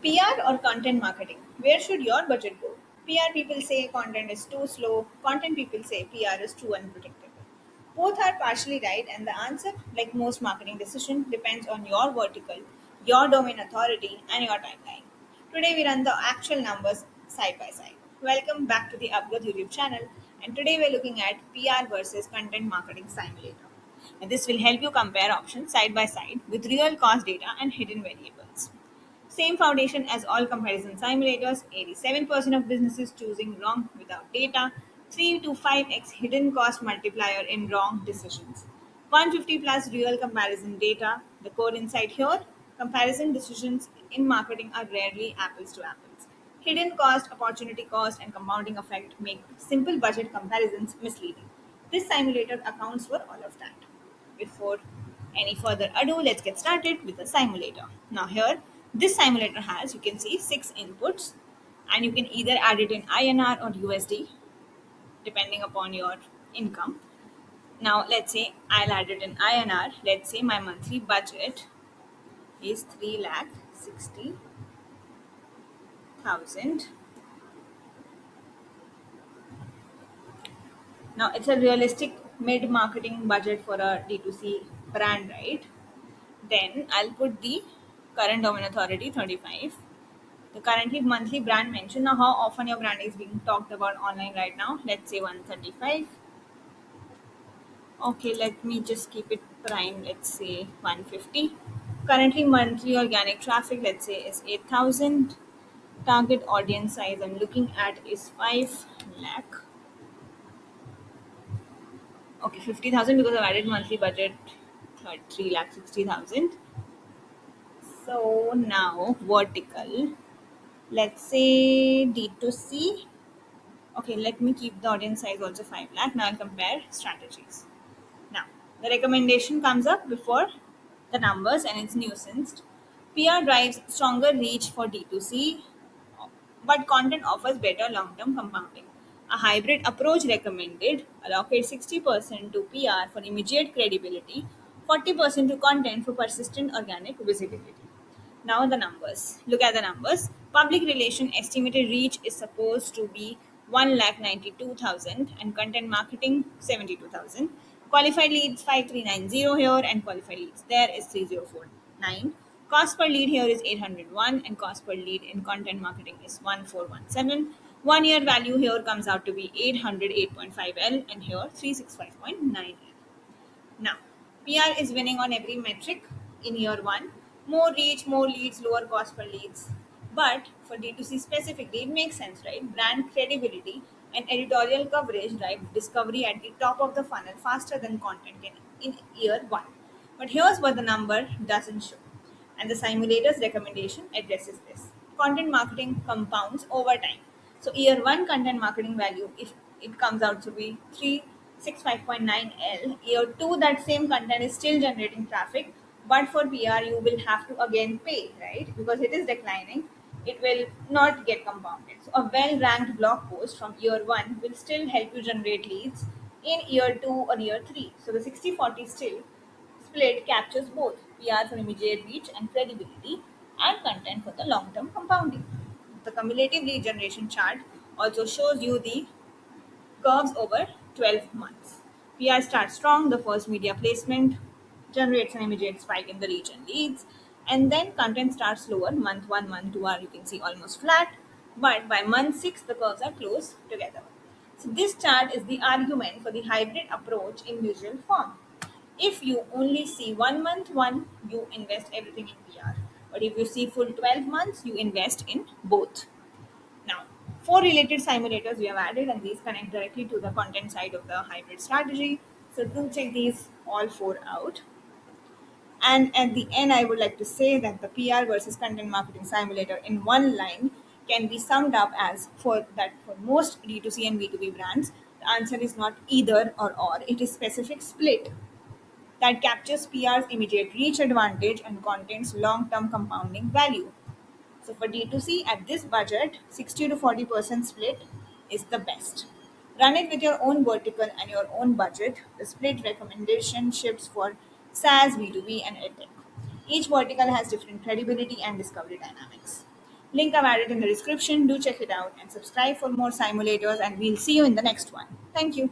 PR or content marketing? Where should your budget go? PR people say content is too slow, content people say PR is too unpredictable. Both are partially right, and the answer, like most marketing decision, depends on your vertical, your domain authority, and your timeline. Today we run the actual numbers side by side. Welcome back to the Upgrowth YouTube channel, and today we're looking at PR versus content marketing simulator. And this will help you compare options side by side with real cost data and hidden variables. Same foundation as all comparison simulators, 87% of businesses choosing wrong without data, 3 to 5x hidden cost multiplier in wrong decisions. 150 plus real comparison data. The core insight here, comparison decisions in marketing are rarely apples to apples. Hidden cost, opportunity cost, and compounding effect make simple budget comparisons misleading. This simulator accounts for all of that. Before any further ado, let's get started with the simulator. Now here, this simulator has, you can see, 6 inputs, and you can either add it in INR or USD depending upon your income. Now let's say I'll add it in INR. Let's say my monthly budget is 3,60,000. Now it's a realistic mid marketing budget for a D2C brand, right? Then I'll put the current domain authority 35. The currently monthly brand mention. Now, how often your brand is being talked about online right now? Let's say 135. Okay, let me just keep it prime. Let's say 150. Currently, monthly organic traffic, let's say, is 8,000. Target audience size I'm looking at is 5 lakh. Okay, 50,000 because I've added monthly budget 3 lakh 60,000. So now vertical, let's say D2C. Okay, let me keep the audience size also 5 lakh. Now I'll compare strategies. Now, the recommendation comes up before the numbers and it's nuanced. PR drives stronger reach for D2C, but content offers better long term compounding. A hybrid approach recommended, allocate 60% to PR for immediate credibility, 40% to content for persistent organic visibility. Now the numbers. Look at the numbers. Public relation estimated reach is supposed to be 1,92,000 and content marketing 72,000. Qualified leads 5390 here and qualified leads there is 3049. Cost per lead here is 801 and cost per lead in content marketing is 1417. 1 year value here comes out to be 808.5L and here 365.9L. Now, PR is winning on every metric in year one. More reach, more leads, lower cost per leads. But for D2C specifically, it makes sense, right? Brand credibility and editorial coverage drive discovery at the top of the funnel faster than content in year one. But here's what the number doesn't show. And the simulator's recommendation addresses this. Content marketing compounds over time. So year one content marketing value, if it comes out to be 365.9L, year two that same content is still generating traffic, but for PR you will have to again pay, right? Because it is declining, it will not get compounded. So a well ranked blog post from year one will still help you generate leads in year two or year three. So the 60/40 still split captures both PR for immediate reach and credibility and content for the long term compounding. The cumulative lead generation chart also shows you the curves over 12 months. PR starts strong, the first media placement generates an immediate spike in the reach and leads, and then content starts slower. Month 1, month 2 are, you can see, almost flat, but by month 6 the curves are close together. So this chart is the argument for the hybrid approach in visual form. If you only see 1 month one, you invest everything in PR. But if you see full 12 months, you invest in both. Now, 4 related simulators we have added, and these connect directly to the content side of the hybrid strategy. So do check these all 4 out. And at the end, I would like to say that the PR versus content marketing simulator in one line can be summed up as for most D2C and B2B brands, the answer is not either or, it is specific split that captures PR's immediate reach advantage and content's long-term compounding value. So for D2C at this budget, 60 to 40% split is the best. Run it with your own vertical and your own budget. The split recommendation shifts for SaaS, B2B, and EdTech. Each vertical has different credibility and discovery dynamics. Link I've added in the description. Do check it out and subscribe for more simulators, and we'll see you in the next one. Thank you.